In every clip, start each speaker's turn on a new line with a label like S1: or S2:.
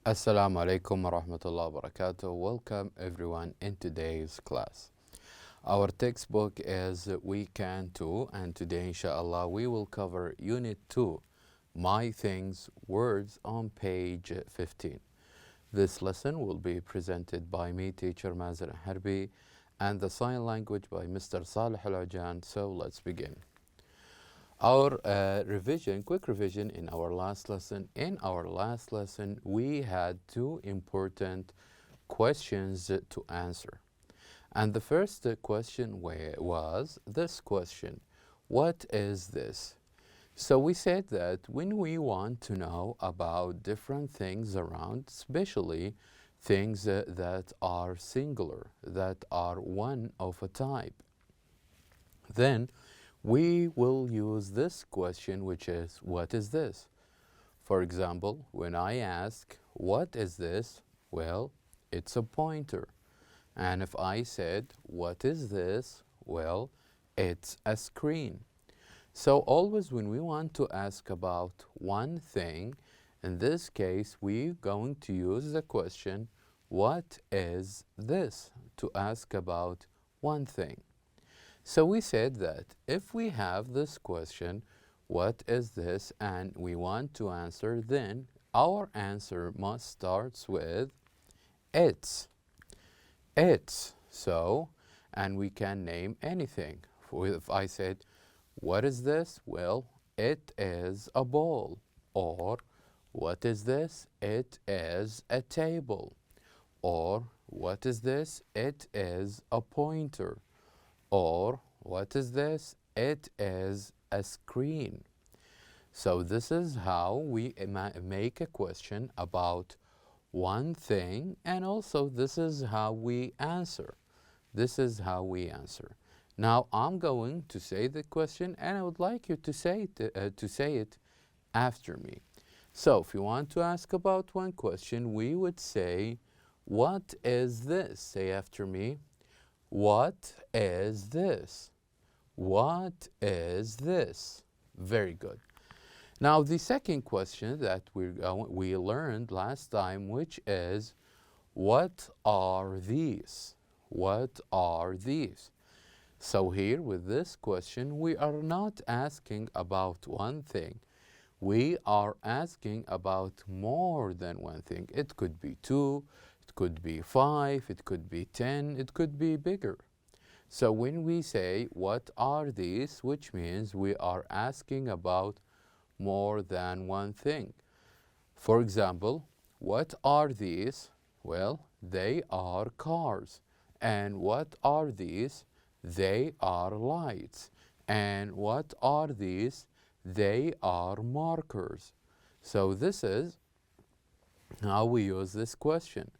S1: Assalamu alaikum wa rahmatullahi wa barakatuh. Welcome everyone in today's class. Our textbook is Week 2, and today, inshallah, we will cover Unit 2, My Things, Words, on page 15. This lesson will be presented by me, teacher Mazen Harbi, and the sign language by Mr. Salih Al-Ajan. So let's begin. Our quick revision in our last lesson. In our last lesson, we had two important questions to answer. And the first question was this question: what is this? So we said that when we want to know about different things around, especially things that are singular, that are one of a type, then we will use this question, which is, what is this? For example, when I ask, what is this? Well, it's a pointer. And if I said, what is this? Well, it's a screen. So always when we want to ask about one thing, in this case, we're going to use the question, what is this? To ask about one thing. So we said that if we have this question, what is this, and we want to answer, then our answer must start with it's. It's. So, and we can name anything. If I said, what is this? Well, it is a ball. Or, what is this? It is a table. Or, what is this? It is a pointer. Or, what is this? It is a screen. So this is how we make a question about one thing, and also this is how we answer. This is how we answer. Now I'm going to say the question, and I would like you to say it after me. So if you want to ask about one question, we would say, what is this? Say after me. What is this? What is this? Very good. Now the second question that we learned last time, which is, what are these? What are these? So here with this question, we are not asking about one thing. We are asking about more than one thing. It could be two, it could be five, it could be 10, it could be bigger. So when we say, what are these, which means we are asking about more than one thing. For example, what are these? Well, they are cars. And what are these? They are lights. And what are these? They are markers. So this is how we use this question.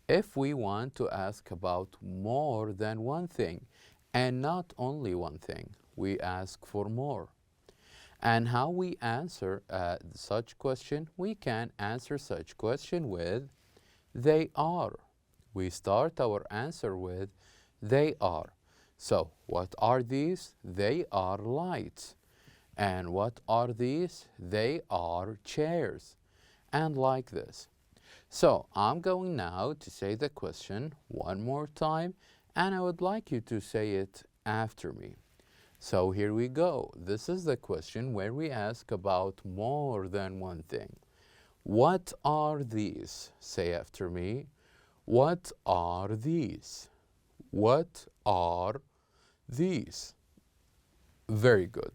S1: If we want to ask about more than one thing, and not only one thing, we ask for more. And how we answer such question? We can answer such question with they are. We start our answer with they are. So what are these? They are lights. And what are these? They are chairs. And like this. So I'm going now to say the question one more time, and I would like you to say it after me. So here we go. This is the question where we ask about more than one thing. What are these? Say after me. What are these? What are these? Very good.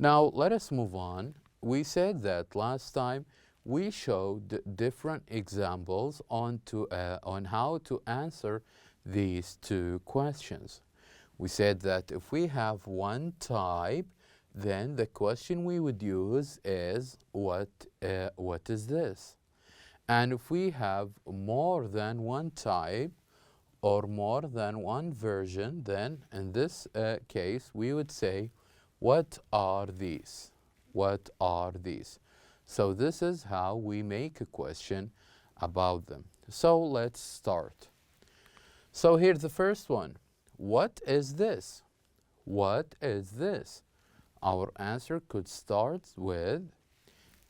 S1: Now let us move on. We said that last time we showed different examples on how to answer these two questions. We said that if we have one type, then the question we would use is, what is this? And if we have more than one type or more than one version, then in this case we would say, what are these? What are these? So this is how we make a question about them. So let's start. So here's the first one. What is this? What is this? Our answer could start with,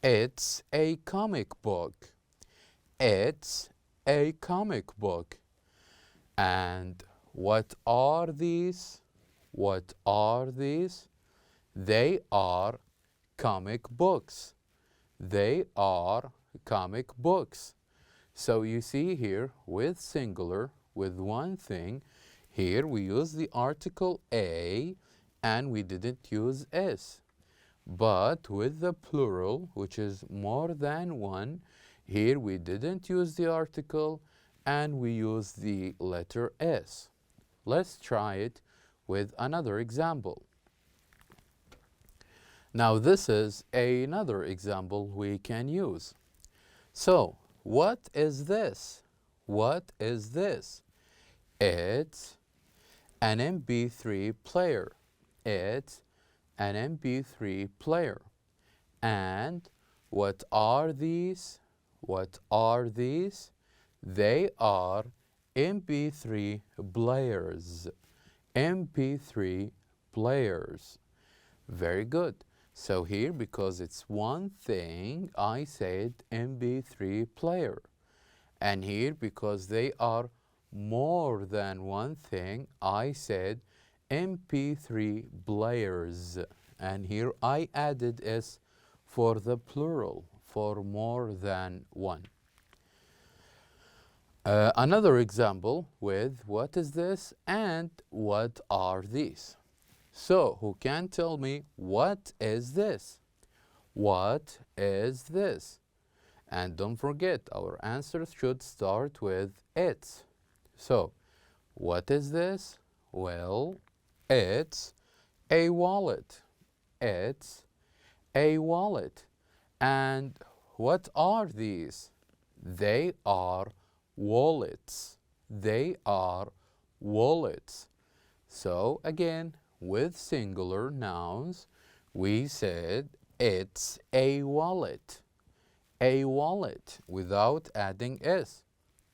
S1: it's a comic book. It's a comic book. And what are these? What are these? They are comic books. They are comic books. So you see here with singular, with one thing, here we use the article a and we didn't use s. But with the plural, which is more than one, here we didn't use the article and we use the letter s. Let's try it with another example. Now this is another example we can use. So, what is this? What is this? It's an MP3 player. It's an MP3 player. And what are these? What are these? They are MP3 players. MP3 players. Very good. So here, because it's one thing, I said MP3 player. And here, because they are more than one thing, I said MP3 players. And here I added S for the plural, for more than one. Another example with what is this and what are these? So, who can tell me what is this? What is this? And don't forget, our answers should start with it's. So, what is this? Well, it's a wallet. It's a wallet. And what are these? They are wallets. They are wallets. So, again, with singular nouns, we said it's a wallet. A wallet without adding s.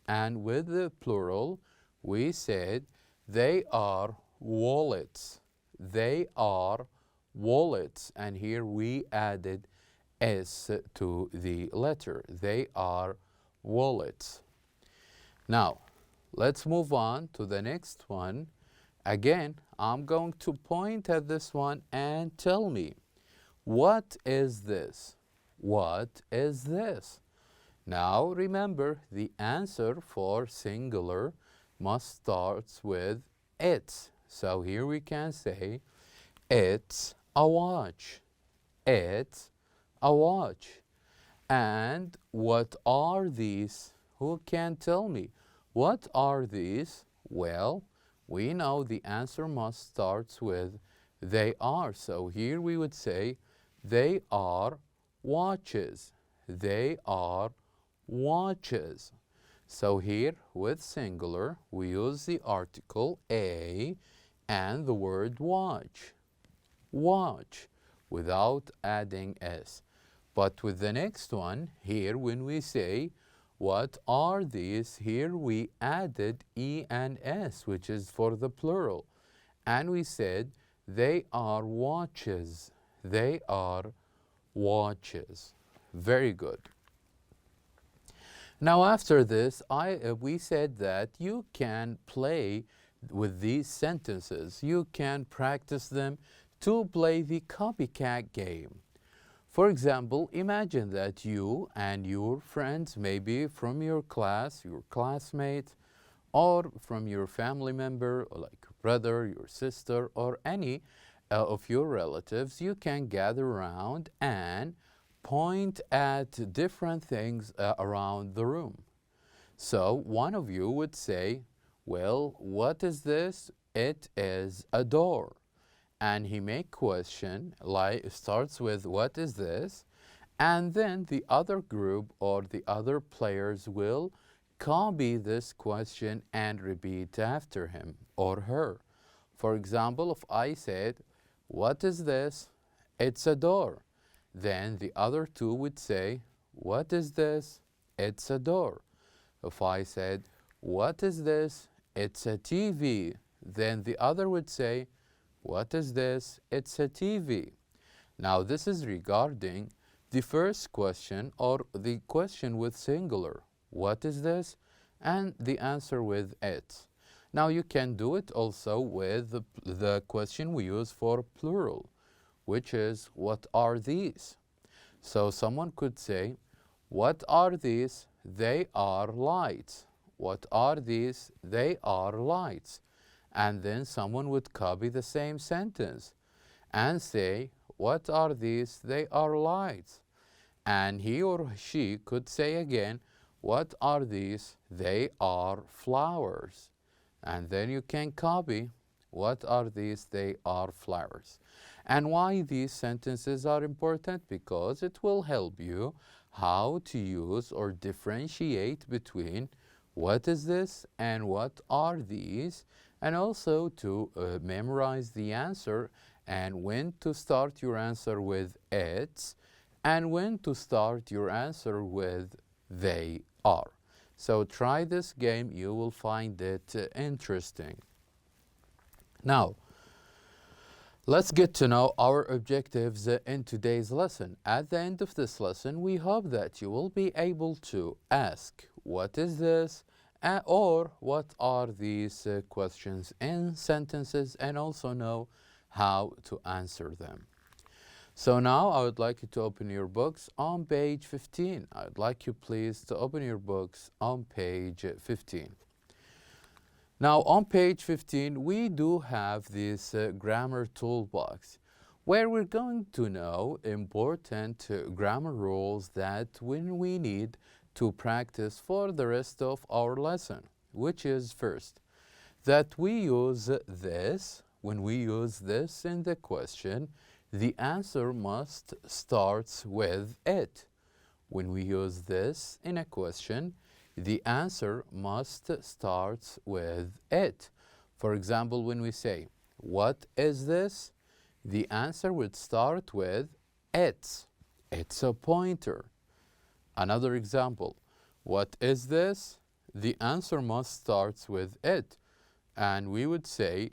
S1: And with the plural, we said they are wallets. They are wallets. And here we added s to the letter. They are wallets. Now, let's move on to the next one. Again, I'm going to point at this one and tell me, what is this? What is this? Now, remember, the answer for singular must start with it's. So here we can say, it's a watch. It's a watch. And what are these? Who can tell me? What are these? Well, we know the answer must start with they are. So here we would say they are watches. They are watches. So here with singular, we use the article a and the word watch. Watch without adding s. But with the next one, here when we say what are these? Here we added E and S, which is for the plural. And we said they are watches. They are watches. Very good. Now after this, we said that you can play with these sentences. You can practice them to play the copycat game. For example, imagine that you and your friends, maybe from your class, your classmates, or from your family member, or like your brother, your sister, or any of your relatives, you can gather around and point at different things around the room. So one of you would say, well, what is this? It is a door. And he make question, like starts with what is this? And then the other group or the other players will copy this question and repeat after him or her. For example, if I said, what is this? It's a door. Then the other two would say, what is this? It's a door. If I said, what is this? It's a TV. Then the other would say, what is this? It's a TV. Now this is regarding the first question or the question with singular. what is this, and the answer with it. Now you can do it also with the question we use for plural, which is what are these? So someone could say, what are these? They are lights. What are these? They are lights. And then someone would copy the same sentence and say, what are these? They are lights. And he or she could say again, what are these? They are flowers. And then you can copy, what are these? They are flowers. And why these sentences are important? Because it will help you how to use or differentiate between what is this and what are these, and also to memorize the answer and when to start your answer with it's and when to start your answer with they are. So try this game, you will find it interesting. Now, let's get to know our objectives in today's lesson. At the end of this lesson, we hope that you will be able to ask, what is this? Or what are these questions in sentences, and also know how to answer them. So now I would like you to open your books on page 15. I'd like you please to open your books on page 15. Now on page 15 we do have this grammar toolbox where we're going to know important grammar rules that when we need to practice for the rest of our lesson, which is first, that we use this. When we use this in the question, the answer must start with it. When we use this in a question, the answer must start with it. For example, when we say, what is this? The answer would start with it's. It's a pointer. Another example, what is this? The answer must start with it. And we would say,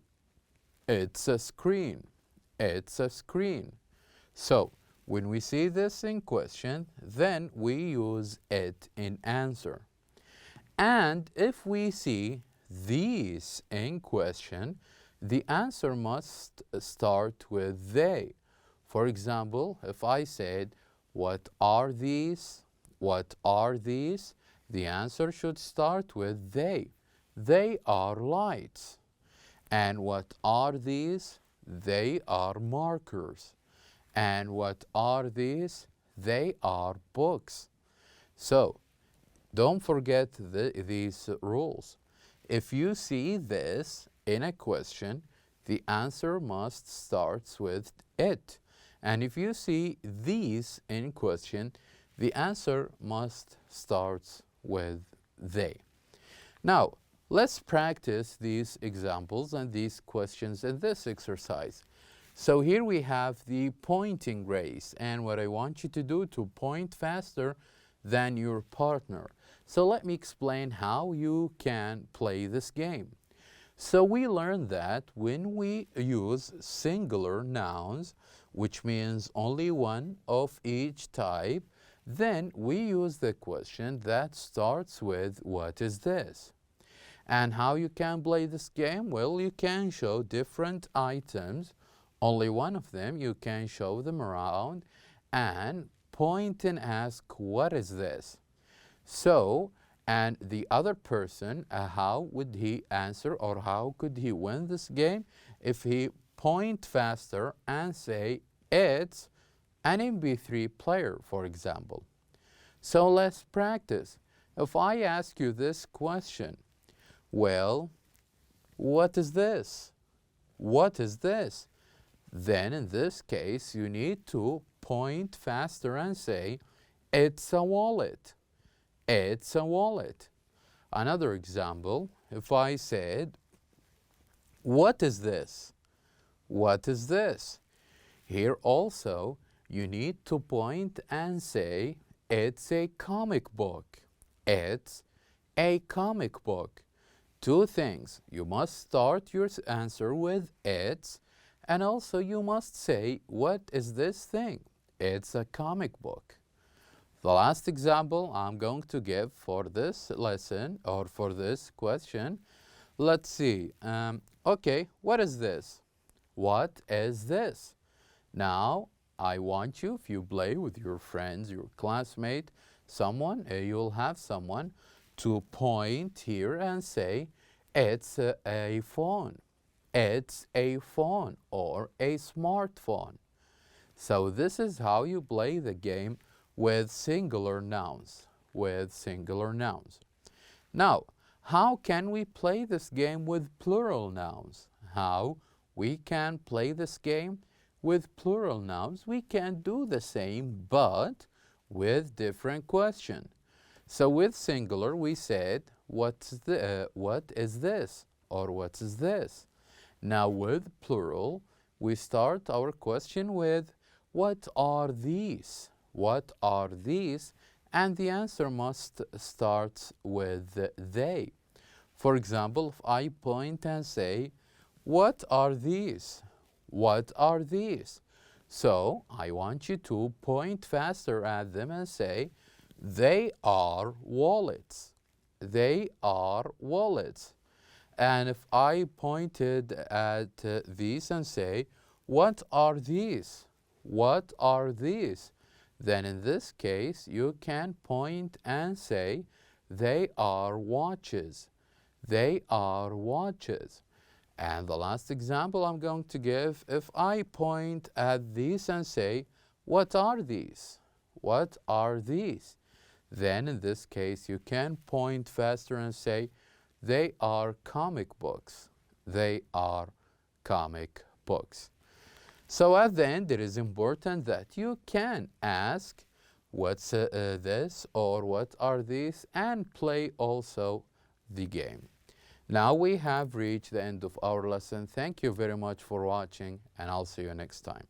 S1: it's a screen. It's a screen. So, when we see this in question, then we use it in answer. And if we see these in question, the answer must start with they. For example, if I said, what are these? What are these? The answer should start with they. They are lights. And what are these? They are markers. And what are these? They are books. So, don't forget these rules. If you see this in a question, the answer must start with it. And if you see these in question, the answer must start with they. Now, let's practice these examples and these questions in this exercise. So here we have the pointing race, and what I want you to do to point faster than your partner. So let me explain how you can play this game. So we learned that when we use singular nouns, which means only one of each type, then we use the question that starts with what is this? And how you can play this game? Well, you can show different items, only one of them, you can show them around and point and ask, what is this? So, and the other person, how would he answer, or how could he win this game? If he point faster and say, it's an MP3 player, for example. So let's practice. If I ask you this question, well, what is this? What is this? Then in this case, you need to point faster and say, it's a wallet. It's a wallet. Another example, if I said, what is this? What is this? Here also, you need to point and say, it's a comic book. It's a comic book. Two things. You must start your answer with it's, and also you must say, what is this thing? It's a comic book. The last example I'm going to give for this lesson or for this question, let's see. Okay, what is this? What is this? Now, I want you, if you play with your friends, your classmate, someone, you'll have someone to point here and say, it's a phone. It's a phone or a smartphone. So this is how you play the game with singular nouns, with singular nouns. Now, how can we play this game with plural nouns? How we can play this game with plural nouns? We can do the same, but with different question. So with singular, we said, what is this? Or what is this? Now with plural, we start our question with, what are these? What are these? And the answer must start with they. For example, if I point and say, what are these? What are these? So I want you to point faster at them and say, they are wallets. They are wallets. And if I pointed at these and say, what are these? What are these? Then in this case, you can point and say, they are watches. They are watches. And the last example I'm going to give, if I point at these and say, what are these? What are these? Then in this case, you can point faster and say, they are comic books. They are comic books. So at the end, it is important that you can ask, what's this or what are these, and play also the game. Now we have reached the end of our lesson. Thank you very much for watching, and I'll see you next time.